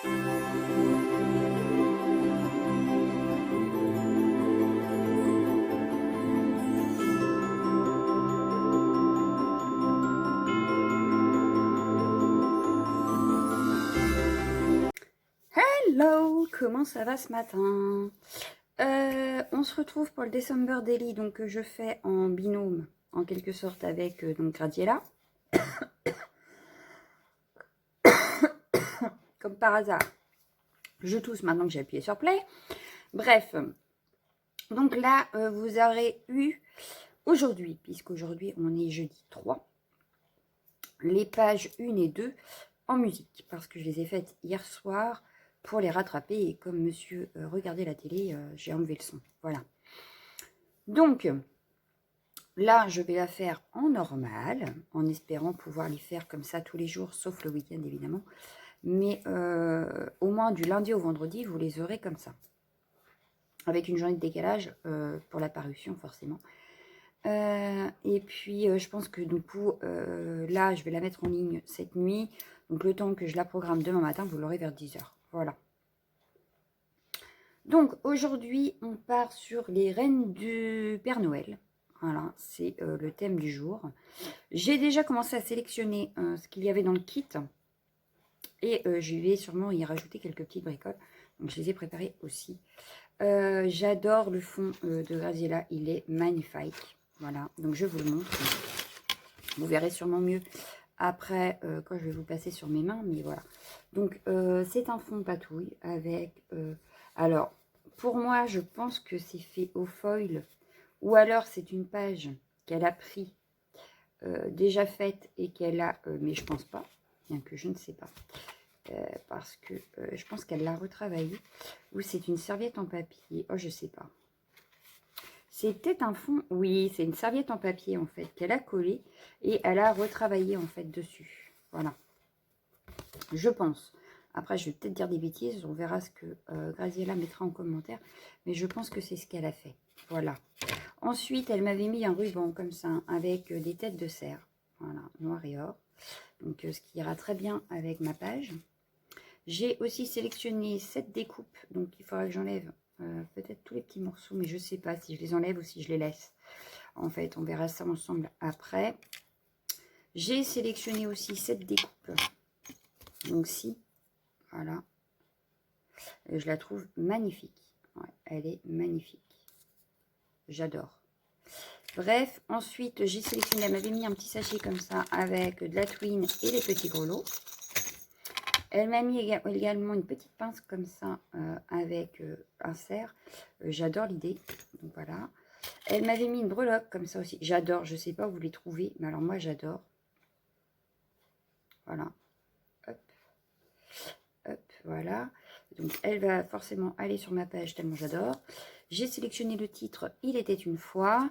Hello, comment ça va ce matin? On se retrouve pour le December Daily, donc que je fais en binôme, en quelque sorte, avec donc Gradiela. Comme par hasard, je tousse maintenant que j'ai appuyé sur play. Bref, donc là, vous aurez eu aujourd'hui, puisqu'aujourd'hui on est jeudi 3, les pages 1 et 2 en musique, parce que je les ai faites hier soir pour les rattraper, et comme monsieur regardait la télé, j'ai enlevé le son, voilà. Donc, là, je vais la faire en normal, en espérant pouvoir les faire comme ça tous les jours, sauf le week-end évidemment, mais au moins du lundi au vendredi, vous les aurez comme ça, avec une journée de décalage pour la parution forcément. Et puis, je pense que du coup, là, je vais la mettre en ligne cette nuit. Donc, le temps que je la programme demain matin, vous l'aurez vers 10 h. Voilà. Donc, aujourd'hui, on part sur les reines du Père Noël. Voilà, c'est le thème du jour. J'ai déjà commencé à sélectionner ce qu'il y avait dans le kit. Et je vais sûrement y rajouter quelques petites bricoles. Donc, je les ai préparées aussi. J'adore le fond de Graziella. Il est magnifique. Voilà, donc je vous le montre. Vous verrez sûrement mieux après quand je vais vous passer sur mes mains. Mais voilà. Donc, c'est un fond patouille avec... alors, pour moi, je pense que c'est fait au foil. Ou alors, c'est une page qu'elle a pris déjà faite et qu'elle a... mais je pense pas, bien que je ne sais pas. Parce que je pense qu'elle l'a retravaillé. Ou c'est une serviette en papier. Oh, je sais pas. C'est peut-être un fond, oui, c'est une serviette en papier en fait, qu'elle a collée et elle a retravaillé en fait dessus. Voilà, je pense. Après, je vais peut-être dire des bêtises, on verra ce que Graziella mettra en commentaire, mais je pense que c'est ce qu'elle a fait. Voilà. Ensuite, elle m'avait mis un ruban comme ça, avec des têtes de cerf. Voilà, noir et or. Donc, ce qui ira très bien avec ma page. J'ai aussi sélectionné 7 découpes, donc il faudra que j'enlève peut-être tous les petits morceaux, mais je ne sais pas si je les enlève ou si je les laisse. En fait, on verra ça ensemble après. J'ai sélectionné aussi 7 découpes. Donc si, voilà. Et je la trouve magnifique. Ouais, elle est magnifique. J'adore. Bref, ensuite, j'ai sélectionné, elle m'avait mis un petit sachet comme ça avec de la twine et les petits grelots. Elle m'a mis également une petite pince comme ça avec un cerf. J'adore l'idée. Donc voilà. Elle m'avait mis une breloque comme ça aussi. J'adore. Je ne sais pas où vous les trouvez. Mais alors moi, j'adore. Voilà. Hop. Hop. Voilà. Donc elle va forcément aller sur ma page tellement j'adore. J'ai sélectionné le titre « Il était une fois ».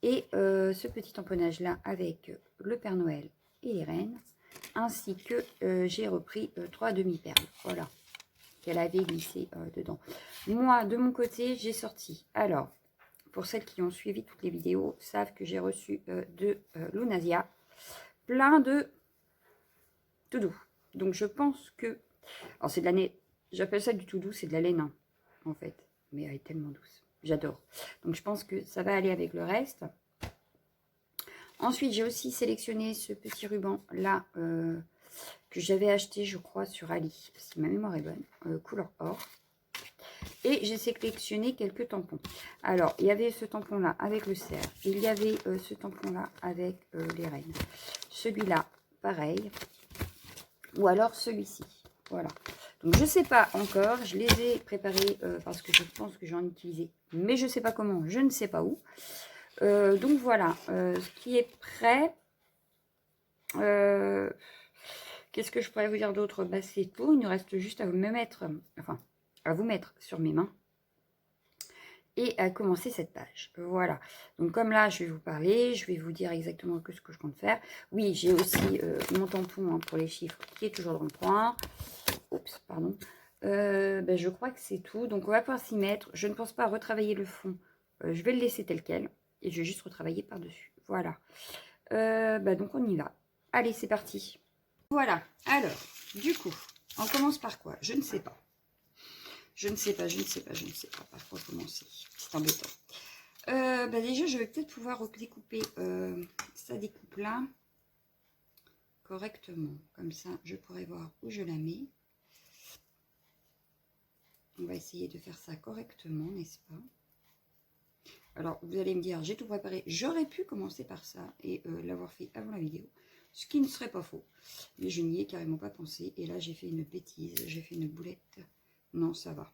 Et ce petit tamponnage là avec le Père Noël et les reines. Ainsi que j'ai repris 3 demi-perles, voilà, qu'elle avait glissé dedans. Moi, de mon côté, j'ai sorti, alors, pour celles qui ont suivi toutes les vidéos, savent que j'ai reçu de Lunasia plein de tout doux. Donc, je pense que, alors c'est de la laine, j'appelle ça du tout doux, c'est de la laine, hein, en fait, mais elle est tellement douce, j'adore. Donc, je pense que ça va aller avec le reste. Ensuite, j'ai aussi sélectionné ce petit ruban là que j'avais acheté, je crois, sur Ali, si ma mémoire est bonne, couleur or. Et j'ai sélectionné quelques tampons. Alors, il y avait ce tampon-là avec le cerf. Il y avait ce tampon-là avec les reines. Celui-là, pareil. Ou alors celui-ci. Voilà. Donc, je ne sais pas encore. Je les ai préparés parce que je pense que j'en ai utilisé. Mais je ne sais pas comment, je ne sais pas où. Donc voilà, ce qui est prêt. Qu'est-ce que je pourrais vous dire d'autre? Bah, c'est tout. Il nous reste juste à vous mettre, enfin, à vous mettre sur mes mains et à commencer cette page. Voilà. Donc comme là, je vais vous parler, je vais vous dire exactement ce que je compte faire. Oui, j'ai aussi mon tampon pour les chiffres qui est toujours dans le coin. Oups, pardon. Bah, je crois que c'est tout. Donc on va pouvoir s'y mettre. Je ne pense pas retravailler le fond. Je vais le laisser tel quel et je vais juste retravailler par-dessus. Voilà. Bah, donc on y va. Allez, c'est parti. Voilà. Alors, du coup, On commence par quoi? Je ne sais pas. Je ne sais pas par quoi commencer. C'est embêtant. Déjà, je vais peut-être pouvoir découper ça découpe là correctement. Comme ça, je pourrai voir où je la mets. On va essayer de faire ça correctement, n'est-ce pas? Alors, vous allez me dire, j'ai tout préparé. J'aurais pu commencer par ça et l'avoir fait avant la vidéo. Ce qui ne serait pas faux. Mais je n'y ai carrément pas pensé. Et là, j'ai fait une bêtise. J'ai fait une boulette. Non, ça va.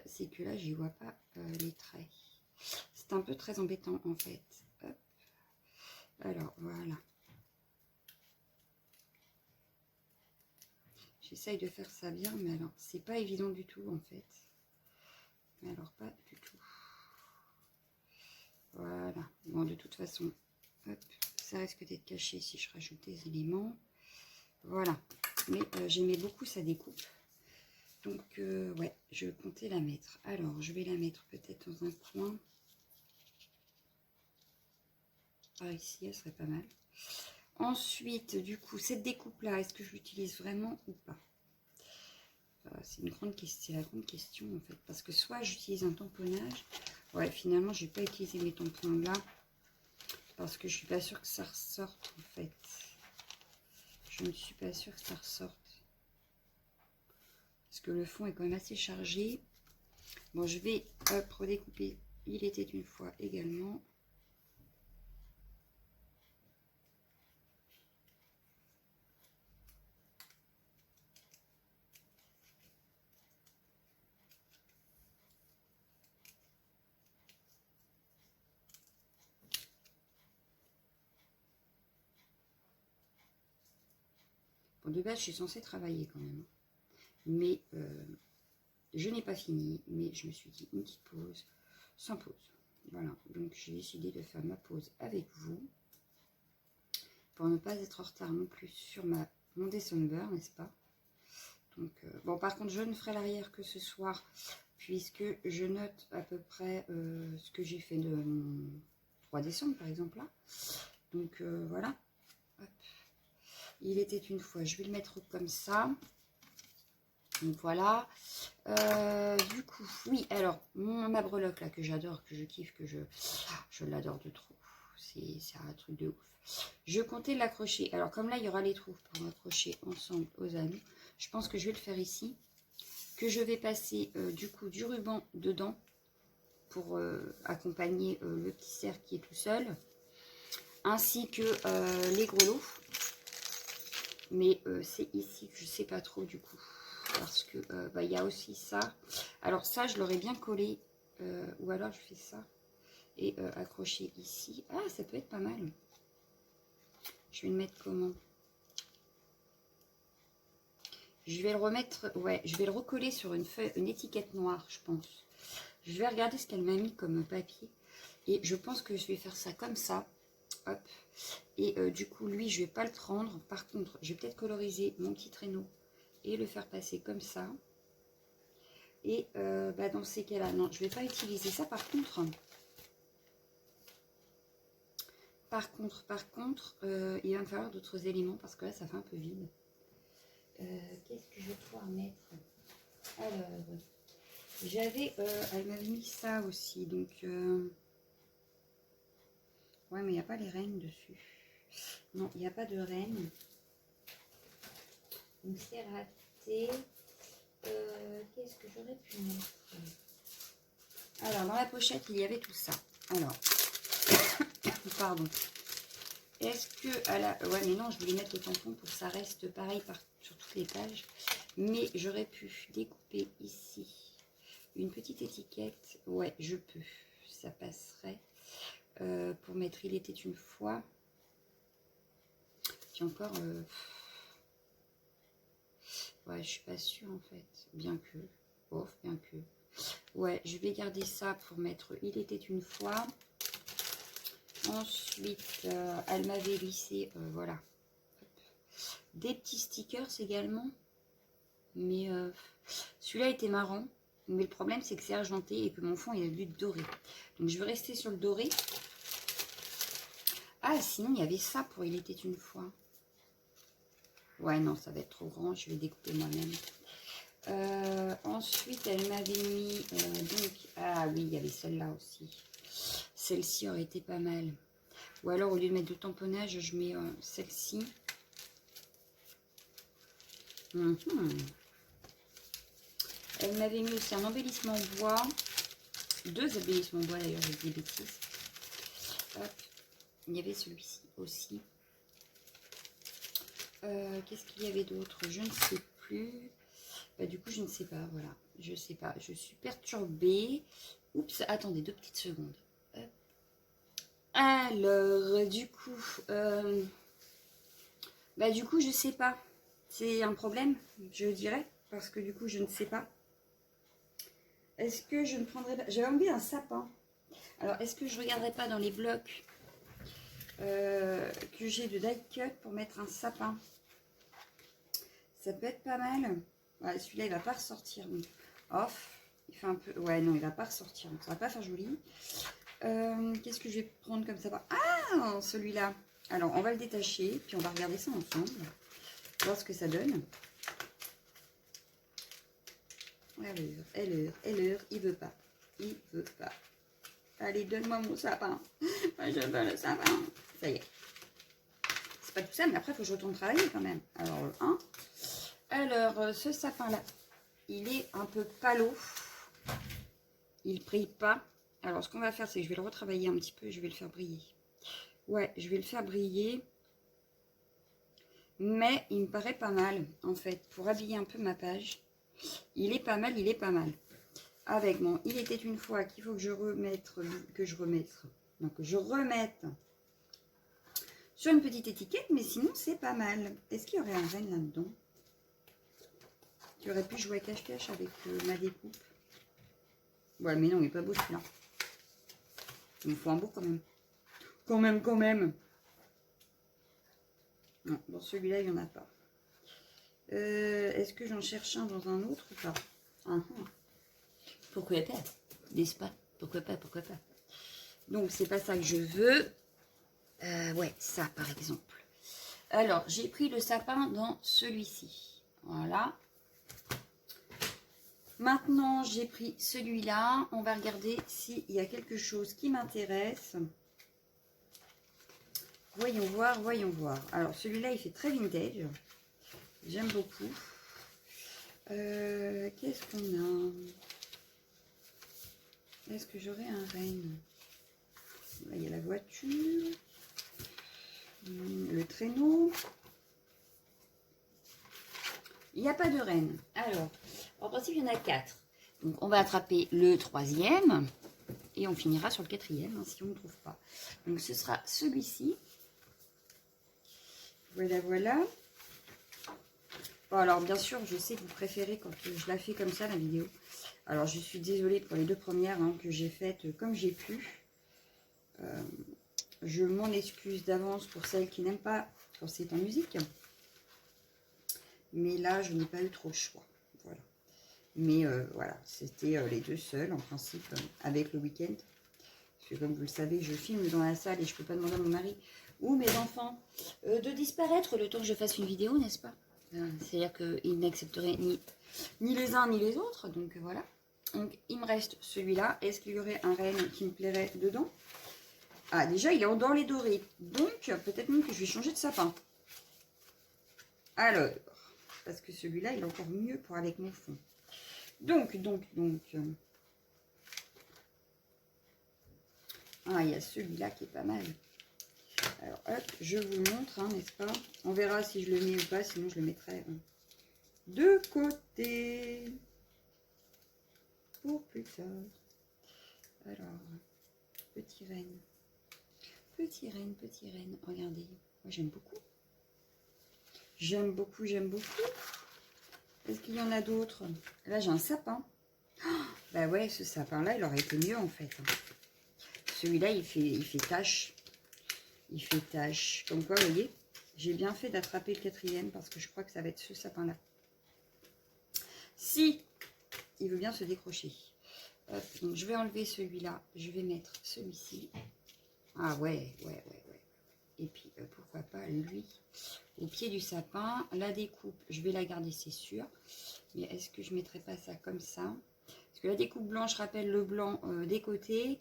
C'est que là, j'y vois pas les traits. C'est un peu très embêtant, en fait. Hop. Alors, voilà. J'essaye de faire ça bien, mais alors, c'est pas évident du tout, en fait. Mais alors, pas du tout. Voilà. Bon, de toute façon, hop, ça risque d'être caché si je rajoute des éléments. Voilà. Mais j'aimais beaucoup sa découpe. Donc, ouais, je comptais la mettre. Alors, je vais la mettre peut-être dans un coin. Par ici, elle serait pas mal. Ensuite, du coup, cette découpe-là, est-ce que je l'utilise vraiment ou pas? C'est une grande question, la grande question en fait. Parce que soit j'utilise un tamponnage. Ouais, finalement, je vais pas utiliser mes tampons là. Parce que je suis pas sûre que ça ressorte en fait. Je ne suis pas sûre que ça ressorte. Parce que le fond est quand même assez chargé. Bon, je vais redécouper. Il était une fois également. Bon, de base, je suis censée travailler quand même. Mais je n'ai pas fini. Mais je me suis dit une petite pause sans pause. Voilà. Donc, j'ai décidé de faire ma pause avec vous. Pour ne pas être en retard non plus sur mon December, n'est-ce pas? Donc, bon, par contre, je ne ferai l'arrière que ce soir, puisque je note à peu près ce que j'ai fait de mon 3 décembre, par exemple, là. Donc, voilà. Hop. Il était une fois, je vais le mettre comme ça. Donc, voilà. Du coup, oui, alors, ma breloque, là, que j'adore, que je kiffe, que je l'adore de trop. C'est un truc de ouf. Je comptais l'accrocher. Alors, comme là, il y aura les trous pour m'accrocher ensemble aux anneaux. Je pense que je vais le faire ici. Que je vais passer, du coup, du ruban dedans pour accompagner le petit cercle qui est tout seul. Ainsi que les grelots. Mais c'est ici que je ne sais pas trop, du coup. Parce que il y a aussi ça. Alors, ça, je l'aurais bien collé. Ou alors, je fais ça. Et accrocher ici. Ah, ça peut être pas mal. Je vais le mettre comment? Je vais le remettre, ouais, je vais le recoller sur une feuille, une étiquette noire, je pense. Je vais regarder ce qu'elle m'a mis comme papier. Et je pense que je vais faire ça comme ça. Hop. Et du coup, lui, je vais pas le prendre. Par contre, je vais peut-être coloriser mon petit traîneau et le faire passer comme ça. Et dans ces cas-là, non, je vais pas utiliser ça. Par contre, il va me falloir d'autres éléments parce que là, ça fait un peu vide. Qu'est-ce que je vais pouvoir mettre? Alors, j'avais, elle m'avait mis ça aussi, donc, ouais, mais il n'y a pas les rennes dessus. Non, il n'y a pas de rennes. Donc, c'est raté. Qu'est-ce que j'aurais pu mettre? Alors, dans la pochette, il y avait tout ça. Alors, pardon. Est-ce que, ouais, mais non, je voulais mettre le tampon pour que ça reste pareil sur toutes les pages. Mais j'aurais pu découper ici une petite étiquette. Ouais, je peux. Ça passerait. Pour mettre il était une fois. Puis encore, ouais, je suis pas sûre en fait. Bien que, bien que. Ouais, je vais garder ça pour mettre il était une fois. Ensuite, elle m'avait lissé, voilà. Des petits stickers également. Mais celui-là était marrant. Mais le problème, c'est que c'est argenté et que mon fond, il a du doré. Donc, je vais rester sur le doré. Ah, sinon, il y avait ça pour il était une fois. Ouais, non, ça va être trop grand. Je vais découper moi-même. Ensuite, elle m'avait mis... donc, ah oui, il y avait celle-là aussi. Celle-ci aurait été pas mal. Ou alors, au lieu de mettre de tamponnage, je mets celle-ci. Elle m'avait mis aussi un embellissement bois. 2 embellissements bois d'ailleurs, j'ai dit des bêtises. Hop. Il y avait celui-ci aussi. Qu'est-ce qu'il y avait d'autre? Je ne sais plus. Bah, du coup, je ne sais pas. Voilà. Je sais pas. Je suis perturbée. Oups. Attendez 2 petites secondes. Hop. Alors, du coup... bah, du coup, je sais pas. C'est un problème, je dirais. Parce que du coup, je ne sais pas. Est-ce que je ne prendrais pas... J'avais envie d'un sapin. Alors, est-ce que je ne regarderais pas dans les blocs que j'ai de die cut pour mettre un sapin? Ça peut être pas mal. Ouais, celui-là, il va pas ressortir. Donc, off. Il fait un peu... Ouais, non, il va pas ressortir. Donc, ça va pas faire joli. Qu'est-ce que je vais prendre comme sapin? Ah, celui-là. Alors, on va le détacher. Puis, on va regarder ça ensemble. Voir ce que ça donne. Elle, il veut pas. Il veut pas. Allez, donne-moi mon sapin. Moi, je veux le sapin. Ça y est. C'est pas tout ça, mais après, il faut que je retourne travailler quand même. Alors, le 1. Alors, ce sapin-là, il est un peu palo. Il brille pas. Alors, ce qu'on va faire, c'est que je vais le retravailler un petit peu et je vais le faire briller. Ouais, je vais le faire briller. Mais il me paraît pas mal, en fait, pour habiller un peu ma page. Il est pas mal, il est pas mal. Avec mon il était une fois qu'il faut que je remette, donc je remette sur une petite étiquette, mais sinon c'est pas mal. Est-ce qu'il y aurait un renne là-dedans qui aurait pu jouer à cache-cache avec ma découpe? Ouais, mais non, il est pas beau celui-là. Il me faut un beau quand même. Quand même. Non, dans celui-là, il n'y en a pas. Est-ce que j'en cherche un dans un autre ou pas? Pourquoi pas? N'est-ce pas? Pourquoi pas? Donc, c'est pas ça que je veux. Ouais, ça, par exemple. Alors, j'ai pris le sapin dans celui-ci. Voilà. Maintenant, j'ai pris celui-là. On va regarder s'il y a quelque chose qui m'intéresse. Voyons voir. Alors, celui-là, il fait très vintage. J'aime beaucoup. Qu'est-ce qu'on a? Est-ce que j'aurais un renne? Là, il y a la voiture. Le traîneau. Il n'y a pas de renne. Alors, en principe, il y en a 4. Donc, on va attraper le 3e. Et on finira sur le 4e, hein, si on ne trouve pas. Donc, ce sera celui-ci. Voilà. Bon, alors, bien sûr, je sais que vous préférez quand je la fais comme ça, la vidéo. Alors, je suis désolée pour les 2 premières que j'ai faites comme j'ai pu. Je m'en excuse d'avance pour celles qui n'aiment pas quand c'est en musique. Mais là, je n'ai pas eu trop le choix. Voilà. Mais voilà, c'était les 2 seules, en principe, avec le week-end. Parce que comme vous le savez, je filme dans la salle et je ne peux pas demander à mon mari ou mes enfants de disparaître le temps que je fasse une vidéo, n'est-ce pas? C'est-à-dire qu'ils n'accepteraient ni les uns ni les autres. Donc voilà. Donc il me reste celui-là. Est-ce qu'il y aurait un renne qui me plairait dedans? Ah, déjà, il est dans les dorés. Donc, peut-être même que je vais changer de sapin. Alors, parce que celui-là, il est encore mieux pour avec mon fond. Donc. Ah, il y a celui-là qui est pas mal. Alors, hop, je vous le montre, hein, n'est-ce pas? On verra si je le mets ou pas, sinon je le mettrai de côté. Pour plus tard. Alors, petit renne. Petit renne, regardez. Moi, j'aime beaucoup. J'aime beaucoup. Est-ce qu'il y en a d'autres? Là, j'ai un sapin. Oh, bah ouais, ce sapin-là, il aurait été mieux, en fait. Celui-là, il fait tache. Il fait tache. Comme quoi, vous voyez, j'ai bien fait d'attraper le 4e parce que je crois que ça va être ce sapin-là. Si il veut bien se décrocher. Hop, donc je vais enlever celui-là. Je vais mettre celui-ci. Ah ouais. Et puis, pourquoi pas lui au pied du sapin. La découpe, je vais la garder, c'est sûr. Mais est-ce que je ne mettrai pas ça comme ça? Parce que la découpe blanche rappelle le blanc des côtés.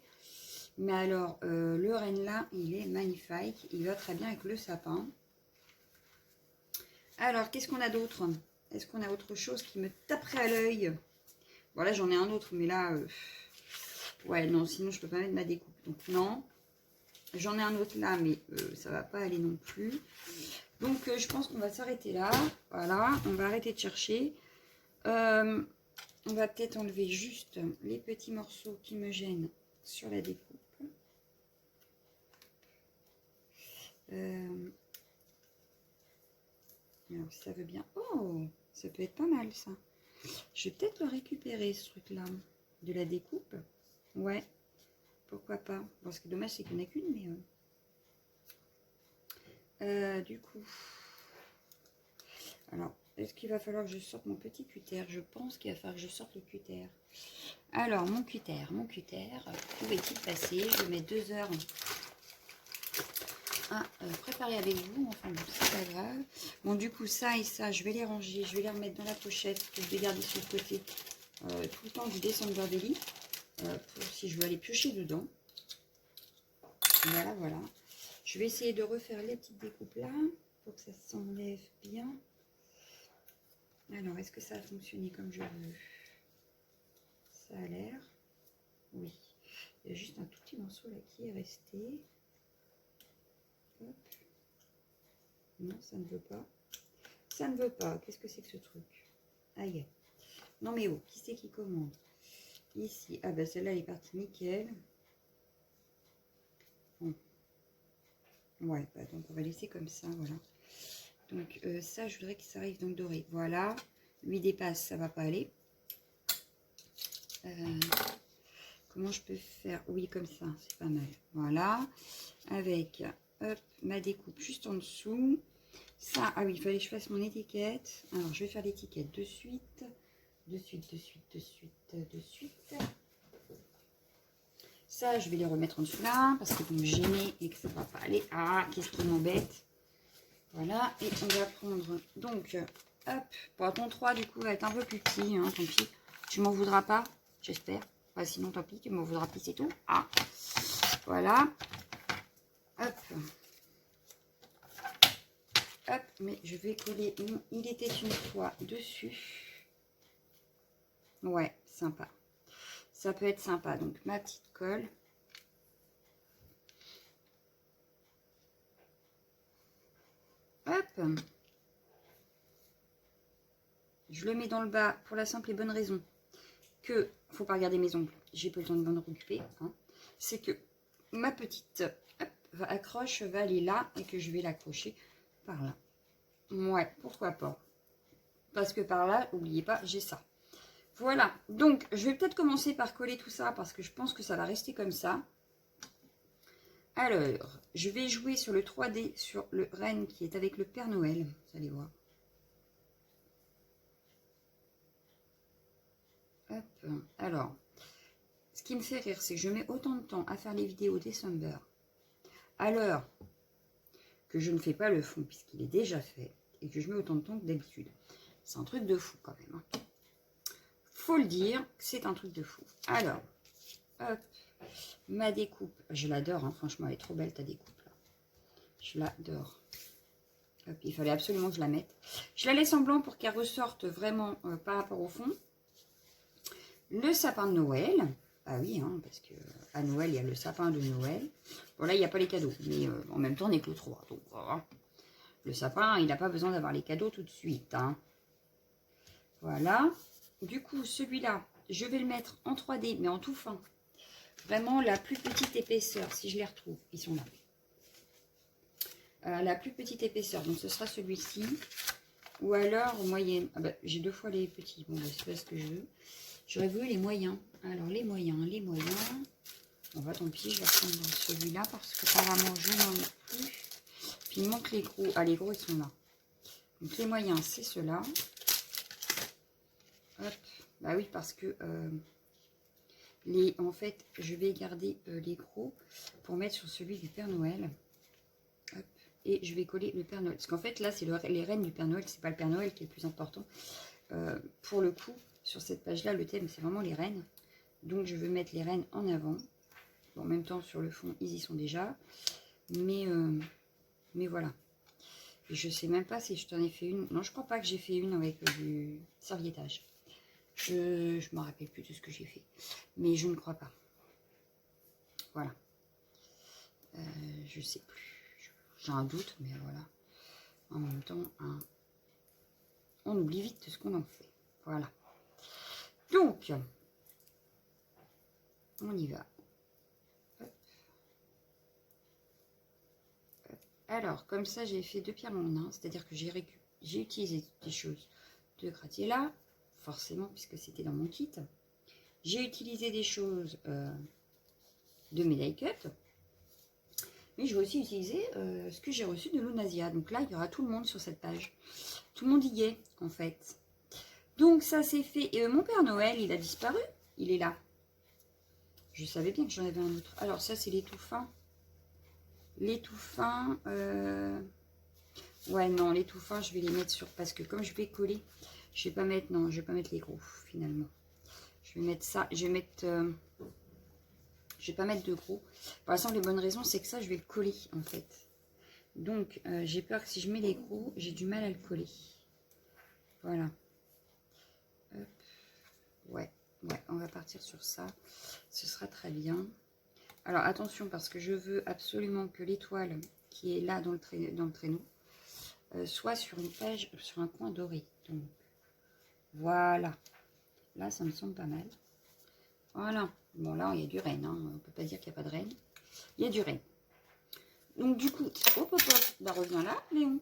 Mais alors, le renne là, il est magnifique. Il va très bien avec le sapin. Alors, qu'est-ce qu'on a d'autre? Est-ce qu'on a autre chose qui me taperait à l'œil? Voilà, j'en ai un autre, mais là... ouais, non, sinon je peux pas mettre ma découpe. Donc non. J'en ai un autre là, mais ça va pas aller non plus. Donc je pense qu'on va s'arrêter là. Voilà, on va arrêter de chercher. On va peut-être enlever juste les petits morceaux qui me gênent sur la découpe. Alors si ça veut bien... Oh, ça peut être pas mal ça. Je vais peut-être le récupérer ce truc là de la découpe. Ouais, pourquoi pas. Bon, ce qui est dommage c'est qu'il n'y en a qu'une, mais du coup... Alors, est-ce qu'il va falloir que je sorte mon petit cutter? Je pense qu'il va falloir que je sorte le cutter. Alors, mon cutter, où est-il passé? Je vais mettre 2 heures à préparer avec vous. Enfin bon, c'est pas grave. Bon, du coup, ça et ça, je vais les ranger. Je vais les remettre dans la pochette que je vais garder sur le côté tout le temps du December Daily. Pour si je veux aller piocher dedans. Voilà, voilà. Je vais essayer de refaire les petites découpes là pour que ça s'enlève bien. Alors, est-ce que ça a fonctionné comme je veux? Ça a l'air. Oui. Il y a juste un tout petit morceau là qui est resté. Hop. Non, ça ne veut pas. Ça ne veut pas. Qu'est-ce que c'est que ce truc? Aïe. Non mais oh, qui c'est qui commande? Ici. Ah ben celle-là elle est partie nickel. Bon. Ouais, bah, donc on va laisser comme ça, voilà. Donc ça, je voudrais que ça arrive dans le doré. Voilà. Lui dépasse, ça va pas aller. Comment je peux faire? Oui, comme ça, c'est pas mal. Voilà. Avec hop, ma découpe juste en dessous. Ça, ah oui, il fallait que je fasse mon étiquette. Alors, je vais faire l'étiquette de suite. De suite. Ça, je vais les remettre en dessous là, parce que vous me gênez et que ça va pas aller. Ah, qu'est-ce qui m'embête? Voilà, et on va prendre, donc, hop, pour ton 3, du coup, va être un peu plus petit, hein, tant pis. Tu m'en voudras pas, j'espère. Enfin, sinon, tant pis, tu m'en voudras plus, c'est tout. Ah, voilà. Hop. Hop, mais je vais coller il était une fois dessus. Ouais, sympa. Ça peut être sympa. Donc, ma petite colle. Hop. Je le mets dans le bas pour la simple et bonne raison que, faut pas regarder mes ongles, j'ai pas le temps de m'en occuper. Hein. C'est que ma petite accroche va aller là et que je vais l'accrocher par là. Ouais, pourquoi pas. Parce que par là, n'oubliez pas, j'ai ça. Voilà, donc je vais peut-être commencer par coller tout ça parce que je pense que ça va rester comme ça. Alors, je vais jouer sur le 3D, sur le renne qui est avec le Père Noël, vous allez voir. Hop, alors, ce qui me fait rire, c'est que je mets autant de temps à faire les vidéos December à l'heure que je ne fais pas le fond puisqu'il est déjà fait et que je mets autant de temps que d'habitude. C'est un truc de fou quand même. Hein. Faut le dire, c'est un truc de fou. Alors, hop, ma découpe, je l'adore, hein, franchement, elle est trop belle ta découpe là. Je l'adore. Hop, il fallait absolument que je la mette. Je la laisse en blanc pour qu'elle ressorte vraiment par rapport au fond. Le sapin de Noël. Ah oui, hein, parce que à Noël, il y a le sapin de Noël. Bon, là, il n'y a pas les cadeaux, mais en même temps, on n'est que le 3. Donc, voilà. Le sapin, il n'a pas besoin d'avoir les cadeaux tout de suite. Hein. Voilà. Du coup, celui-là, je vais le mettre en 3D, mais en tout fin. Vraiment la plus petite épaisseur, si je les retrouve. Ils sont là. La plus petite épaisseur, donc ce sera celui-ci. Ou alors moyenne. Ah bah, j'ai 2 fois les petits. Bon, bah, c'est pas ce que je veux. J'aurais voulu les moyens. Alors, les moyens. Bon, bah, tant pis, je vais prendre celui-là parce que apparemment, je n'en ai plus. Puis, il manque les gros. Ah, les gros, ils sont là. Donc, les moyens, c'est ceux-là. Hop. Bah oui, parce que en fait, je vais garder les gros pour mettre sur celui du Père Noël. Hop. et je vais coller le Père Noël. Parce qu'en fait, là, c'est les reines du Père Noël, c'est pas le Père Noël qui est le plus important. Pour le coup, sur cette page-là, le thème, c'est vraiment les reines. Donc, je veux mettre les reines en avant. Bon, en même temps, sur le fond, ils y sont déjà. Mais voilà. Et je sais même pas si je t'en ai fait une. Non, je crois pas que j'ai fait une avec du serviettage. Je ne me rappelle plus de ce que j'ai fait. Mais je ne crois pas. Voilà. Je sais plus. J'ai un doute, mais voilà. En même temps, hein, on oublie vite ce qu'on en fait. Voilà. Donc, on y va. Hop. Hop. Alors, comme ça, j'ai fait 2 pierres en 1. C'est-à-dire que j'ai utilisé des choses de Gratiella, forcément, puisque c'était dans mon kit. J'ai utilisé des choses de Médaille Cut. Mais je vais aussi utiliser ce que j'ai reçu de Lunasia. Donc là, il y aura tout le monde sur cette page. Tout le monde y est, en fait. Donc ça, c'est fait. Et mon Père Noël, il a disparu. Il est là. Je savais bien que j'en avais un autre. Alors ça, c'est les tout fins. Les tout fins. Ouais, non, les tout fins, je vais les mettre sur... Parce que comme je vais coller, je vais pas mettre... Non, je vais pas mettre les gros, finalement. Je vais mettre ça. Je vais mettre... Je vais pas mettre de gros. Pour l'instant, les bonnes raisons, c'est que ça, je vais le coller, en fait. Donc, j'ai peur que si je mets les gros, j'ai du mal à le coller. Voilà. Hop. Ouais, on va partir sur ça. Ce sera très bien. Alors, attention, parce que je veux absolument que l'étoile qui est là dans le traîneau soit sur une page, sur un coin doré. Donc, voilà. Là, ça me semble pas mal. Voilà. Bon, là, il y a du renne. Hein. On ne peut pas dire qu'il n'y a pas de renne. Il y a du renne. Donc, du coup, hop, bah, reviens là, Léon.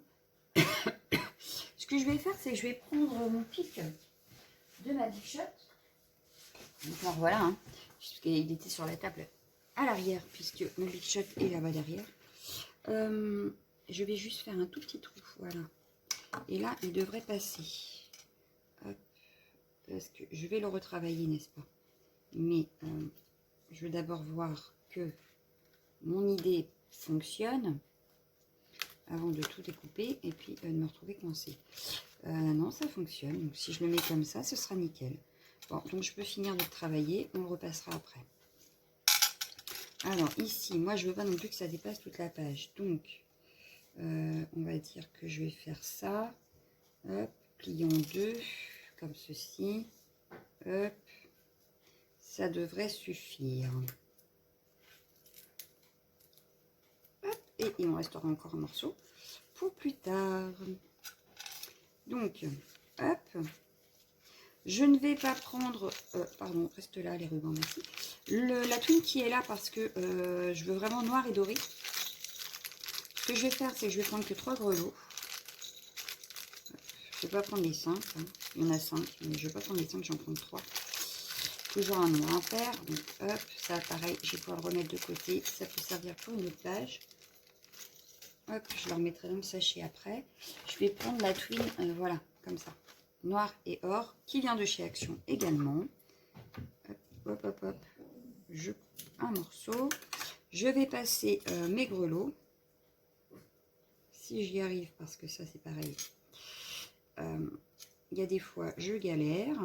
Ce que je vais faire, c'est que je vais prendre mon pic de ma Big Shot. Donc, voilà, hein, puisqu'il était sur la table à l'arrière, puisque mon Big Shot est là-bas derrière. Je vais juste faire un tout petit trou, voilà. Et là, il devrait passer. Hop, parce que je vais le retravailler, n'est-ce pas? Mais je veux d'abord voir que mon idée fonctionne avant de tout découper et puis de me retrouver coincée. Non, ça fonctionne. Donc, si je le mets comme ça, ce sera nickel. Bon, donc je peux finir de le travailler. On le repassera après. Alors, ici, moi, je veux pas non plus que ça dépasse toute la page. Donc, on va dire que je vais faire ça. Hop, plier en deux, comme ceci. Hop, ça devrait suffire. Hop, et il me restera encore un morceau pour plus tard. Donc, hop. Je ne vais pas prendre... pardon, reste là les rubans, merci. La twin qui est là parce que je veux vraiment noir et doré. Ce que je vais faire, c'est que je vais prendre que 3 grelots. Je ne vais pas prendre les 5. Hein. Il y en a 5, mais je ne vais pas prendre les 5, j'en prends 3. Toujours un noir impair. Donc, hop, ça pareil, je vais pouvoir le remettre de côté. Ça peut servir pour une autre page. Hop, je le remettrai dans le sachet après. Je vais prendre la twin, voilà, comme ça. Noir et or, qui vient de chez Action également. Hop, hop, hop, hop. Je prends un morceau. Je vais passer mes grelots. Si j'y arrive, parce que ça c'est pareil. Il y a des fois, je galère.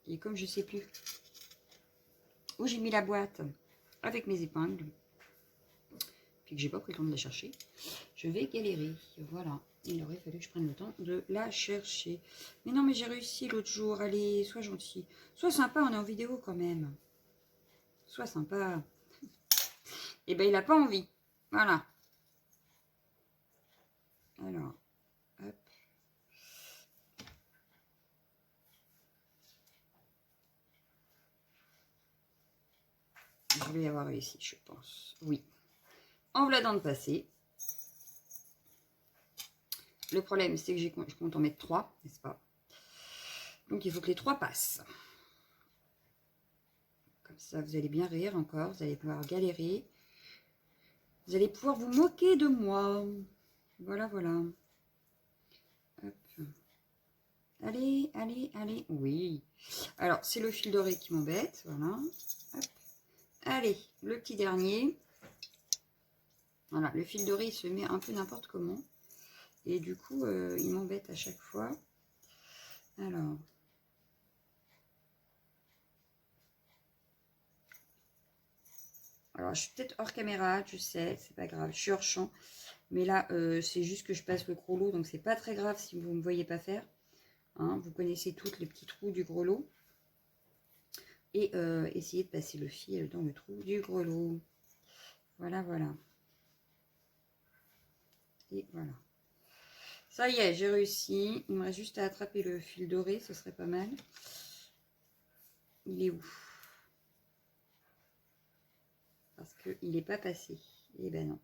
Et comme je sais plus où j'ai mis la boîte avec mes épingles, puis que j'ai pas pris le temps de la chercher, je vais galérer. Voilà. Il aurait fallu que je prenne le temps de la chercher. Mais non, mais j'ai réussi l'autre jour. Allez, sois gentil. Sois sympa, on est en vidéo quand même. Sois sympa. Eh ben, il n'a pas envie. Voilà. Alors, hop. Je vais y avoir réussi, je pense. Oui. En voilà dans le passé. Le problème, c'est que je compte en mettre 3, n'est-ce pas? Donc, il faut que les 3 passent. Comme ça, vous allez bien rire encore. Vous allez pouvoir galérer. Vous allez pouvoir vous moquer de moi. Voilà, voilà. Hop. Allez, allez, allez. Oui. Alors, c'est le fil doré qui m'embête. Voilà. Hop. Allez, le petit dernier. Voilà, le fil doré, il se met un peu n'importe comment. Et du coup, il m'embête à chaque fois. Alors, je suis peut-être hors caméra, je sais, c'est pas grave. Je suis hors champ. Mais là, c'est juste que je passe le gros lot. Donc, c'est pas très grave si vous ne me voyez pas faire. Hein, vous connaissez toutes les petits trous du gros lot. Et essayez de passer le fil dans le trou du gros lot. Voilà, voilà. Et voilà. Ça y est, j'ai réussi. Il me reste juste à attraper le fil doré, ce serait pas mal. Il est où? Parce qu'il n'est pas passé. Eh ben non.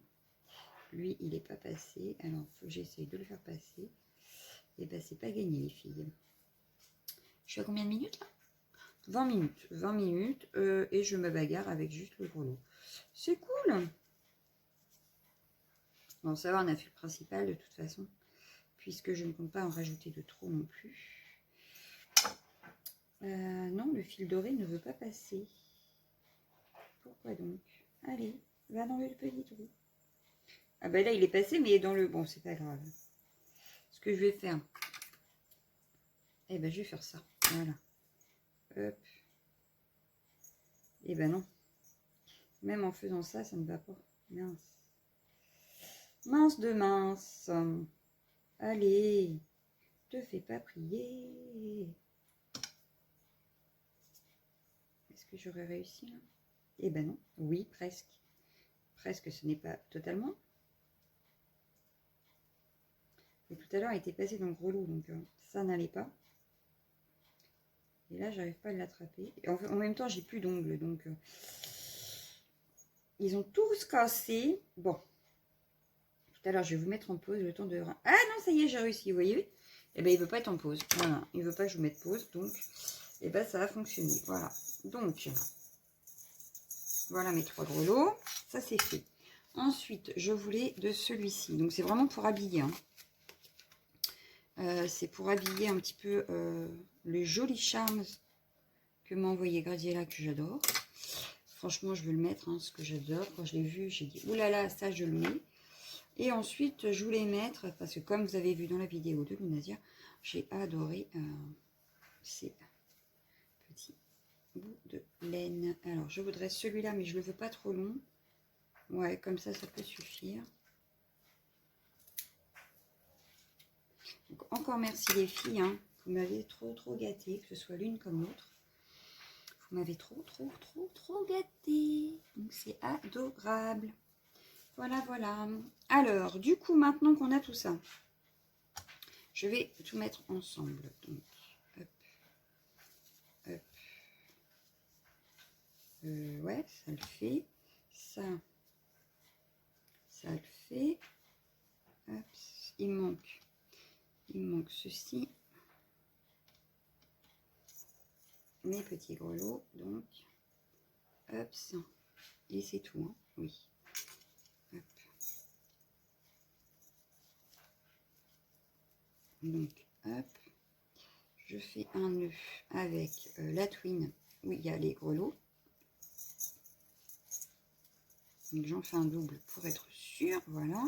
Lui, il n'est pas passé. Alors, il faut que j'essaye de le faire passer. Et ben, c'est pas gagné, les filles. Je suis à combien de minutes là? 20 minutes. 20 minutes. Et je me bagarre avec juste le gros lot. C'est cool. Bon, ça va, on a fait le principal de toute façon. Puisque je ne compte pas en rajouter de trop non plus. Non, le fil doré ne veut pas passer. Pourquoi donc? Allez, va dans le petit trou. Ah bah là, il est passé, mais dans le... Bon, c'est pas grave. Ce que je vais faire... Eh ben, je vais faire ça. Voilà. Hop. Eh ben non. Même en faisant ça, ça ne va pas. Mince. Mince de mince. Allez. Te fais pas prier. Est-ce que j'aurais réussi là? Eh ben non. Oui, presque. Presque, ce n'est pas totalement. Et tout à l'heure, il était passé dans le gros lot, donc ça n'allait pas. Et là, j'arrive pas à l'attraper. En même temps, j'ai plus d'ongles, donc ils ont tous cassé. Bon, tout à l'heure, je vais vous mettre en pause le temps de... Ah non, ça y est, j'ai réussi, vous voyez? Eh ben, il veut pas être en pause. Voilà, il veut pas que je vous mette pause, donc, eh ben, ça va fonctionner. Voilà. Donc, voilà mes 3 gros lots. Ça, c'est fait. Ensuite, je voulais de celui-ci. Donc, c'est vraiment pour habiller. Hein. C'est pour habiller un petit peu le joli charme que m'a envoyé Graziella, que j'adore. Franchement, je veux le mettre, hein, ce que j'adore. Quand je l'ai vu, j'ai dit, oulala, ça, je le mets. Et ensuite, je voulais mettre, parce que comme vous avez vu dans la vidéo de Lunazia, j'ai adoré ces petits bouts de laine. Alors, je voudrais celui-là, mais je ne le veux pas trop long. Ouais, comme ça peut suffire. Donc, encore merci les filles, hein. Vous m'avez trop gâté, que ce soit l'une comme l'autre. Vous m'avez trop gâté. Donc, c'est adorable. Voilà, voilà. Alors, du coup, maintenant qu'on a tout ça, je vais tout mettre ensemble. Donc, hop, hop. Ouais, ça le fait. Ça le fait. Hop, il manque ceci. Mes petits grelots, donc, hop, et c'est tout, hein. Oui. Hop. Donc, hop, je fais un nœud avec la twine où il y a les grelots. Donc, j'en fais un double pour être sûr, voilà.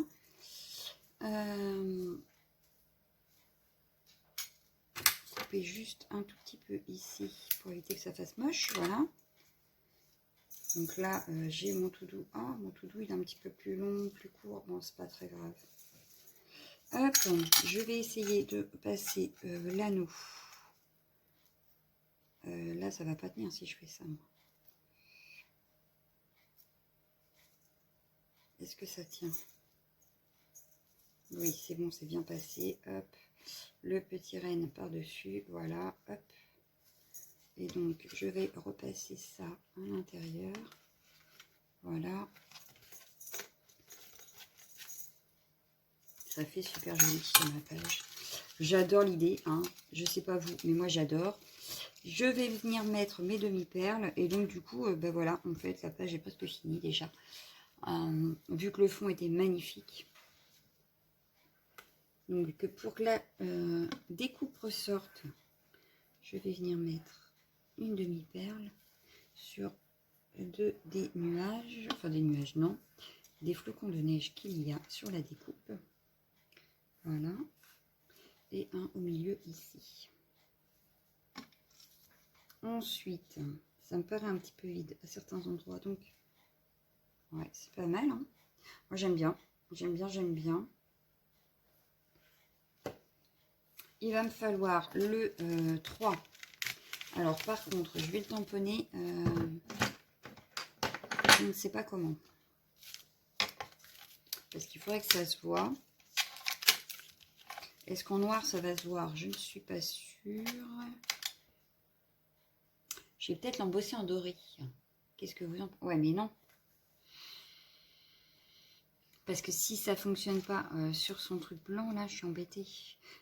Couper juste un tout petit peu ici pour éviter que ça fasse moche, voilà. Donc là, j'ai mon tout doux. Ah, mon tout doux, il est un petit peu plus long, plus court. Bon, c'est pas très grave. Hop, je vais essayer de passer l'anneau. Là, ça va pas tenir si je fais ça, moi. Est-ce que ça tient? Oui, c'est bon, c'est bien passé. Hop, le petit renne par-dessus, voilà, hop. Et donc, je vais repasser ça à l'intérieur. Voilà. Ça fait super joli sur ma page. J'adore l'idée, hein. Je sais pas vous, mais moi j'adore. Je vais venir mettre mes demi-perles. Et donc, du coup, ben voilà, en fait, la page est presque finie déjà. Vu que le fond était magnifique. Donc, pour que la découpe ressorte, je vais venir mettre une demi-perle sur des nuages. Enfin, des nuages, non. des flocons de neige qu'il y a sur la découpe. Voilà. Et un au milieu ici. Ensuite, ça me paraît un petit peu vide à certains endroits, donc ouais, c'est pas mal, hein. Moi j'aime bien, j'aime bien, j'aime bien. Il va me falloir le 3. Alors par contre, je vais le tamponner, je ne sais pas comment. Parce qu'il faudrait que ça se voit. Est-ce qu'en noir ça va se voir? Je ne suis pas sûre. Je vais peut-être l'embosser en doré. Qu'est-ce que vous en pensez? Ouais, mais non. Parce que si ça fonctionne pas sur son truc blanc, là, je suis embêtée.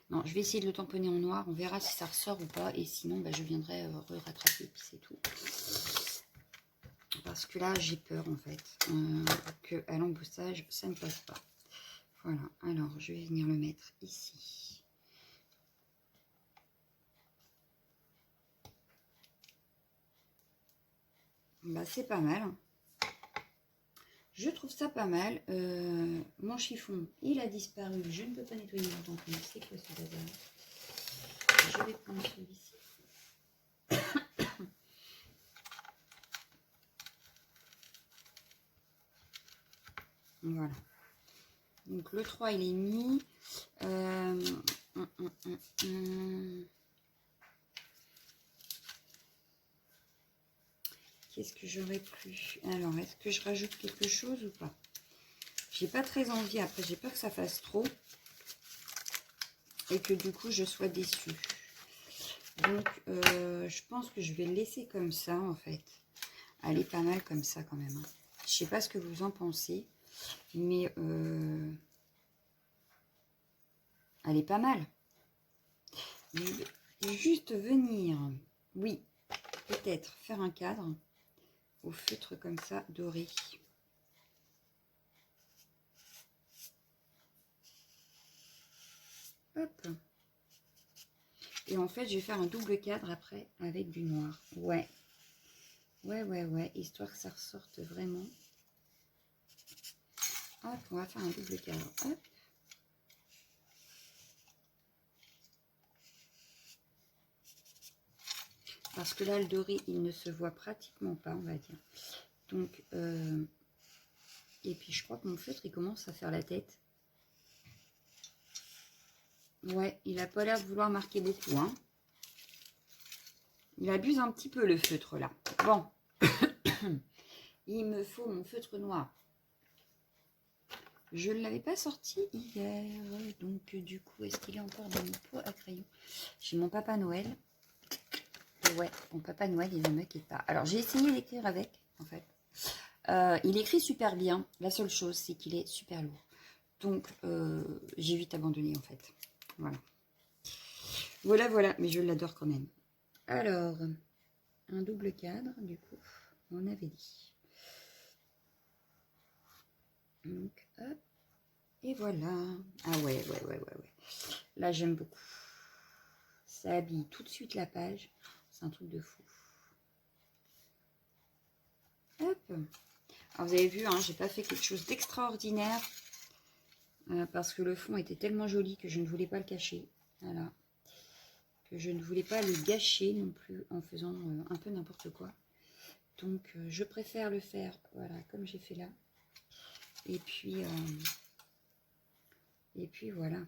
Non, je vais essayer de le tamponner en noir. On verra si ça ressort ou pas. Et sinon, bah, je viendrai rattraper. Puis c'est tout. Parce que là, j'ai peur, en fait. Qu'à l'embossage, ça ne passe pas. Voilà. Alors, je vais venir le mettre ici. Bah, c'est pas mal. Je trouve ça pas mal. Mon chiffon, il a disparu. Je ne peux pas nettoyer mon tampon. C'est quoi ce bazar? Je vais prendre celui-ci. Voilà. Donc le 3, il est mis. Qu'est-ce que j'aurais plus? Alors, est-ce que je rajoute quelque chose ou pas? J'ai pas très envie. Après, j'ai peur que ça fasse trop. Et que du coup, je sois déçue. Donc, je pense que je vais le laisser comme ça, en fait. Elle est pas mal comme ça, quand même. Hein. Je sais pas ce que vous en pensez. Mais, elle est pas mal. Je vais juste venir, oui, peut-être faire un cadre au feutre comme ça, doré. Hop. Et en fait, je vais faire un double cadre après avec du noir. Ouais. Ouais. Histoire que ça ressorte vraiment. Hop, on va faire un double cadre. Hop. Parce que là, le doré, il ne se voit pratiquement pas, on va dire. Donc, et puis je crois que mon feutre, il commence à faire la tête. Ouais, il n'a pas l'air de vouloir marquer beaucoup, hein. Il abuse un petit peu le feutre, là. Bon. Il me faut mon feutre noir. Je ne l'avais pas sorti hier. Donc, du coup, est-ce qu'il est encore dans mon pot à crayon? J'ai mon Papa Noël. Ouais, mon Papa Noël, il ne me quitte pas. Alors, j'ai essayé d'écrire avec, en fait. Il écrit super bien. La seule chose, c'est qu'il est super lourd. Donc, j'ai vite abandonné, en fait. Voilà. Mais je l'adore quand même. Alors, un double cadre, du coup, on avait dit. Donc, hop. Et voilà. Ah ouais. Là, j'aime beaucoup. Ça habille tout de suite la page. C'est un truc de fou. Hop. Alors, vous avez vu, hein, j'ai pas fait quelque chose d'extraordinaire. Parce que le fond était tellement joli que je ne voulais pas le cacher. Voilà. Que je ne voulais pas le gâcher non plus en faisant un peu n'importe quoi. Donc, je préfère le faire, voilà, comme j'ai fait là. Et puis voilà.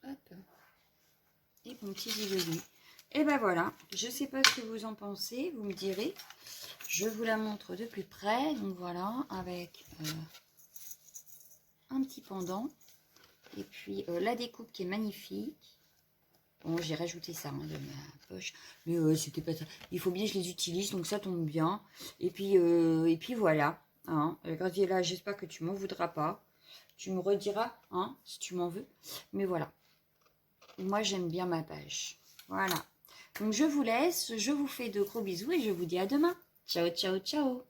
Hop. Et mon petit joli. Et ben voilà. Je ne sais pas ce que vous en pensez. Vous me direz. Je vous la montre de plus près. Donc voilà, avec un petit pendant. Et puis la découpe qui est magnifique. Bon, j'ai rajouté ça hein, de ma poche. Mais c'était pas ça. Il faut bien que je les utilise. Donc ça tombe bien. Et puis voilà. Hein. Graziella, j'espère que tu m'en voudras pas. Tu me rediras hein, si tu m'en veux. Mais voilà. Moi, j'aime bien ma page. Voilà. Donc, je vous laisse. Je vous fais de gros bisous et je vous dis à demain. Ciao.